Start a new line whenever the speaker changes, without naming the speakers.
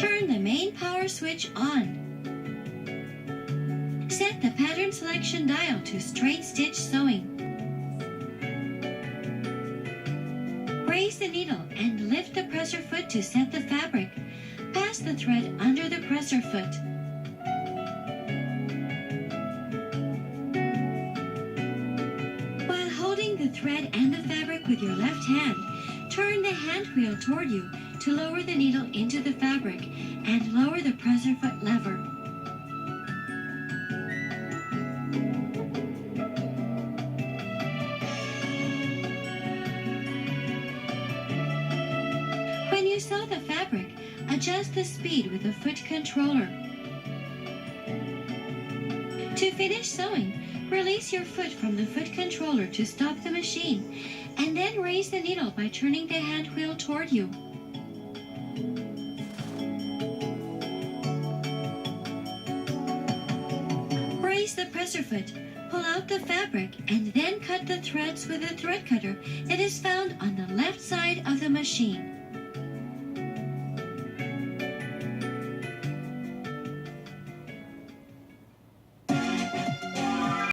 Turn the main power switch on. Set the pattern selection dial to straight stitch sewing. Raise the needle and lift the presser foot to set the fabric. Pass the thread under the presser foot. While holding the thread and the fabric with your left hand, turn the hand wheel toward you to lower the needle into the fabric and lower the presser foot lever. When you sew the fabric, adjust the speed with the foot controller. To finish sewing, release your foot from the foot controller to stop the machine, and then raise the needle by turning the hand wheel toward you. Raise the presser foot, pull out the fabric, and then cut the threads with a thread cutter that is found on the left side of the machine.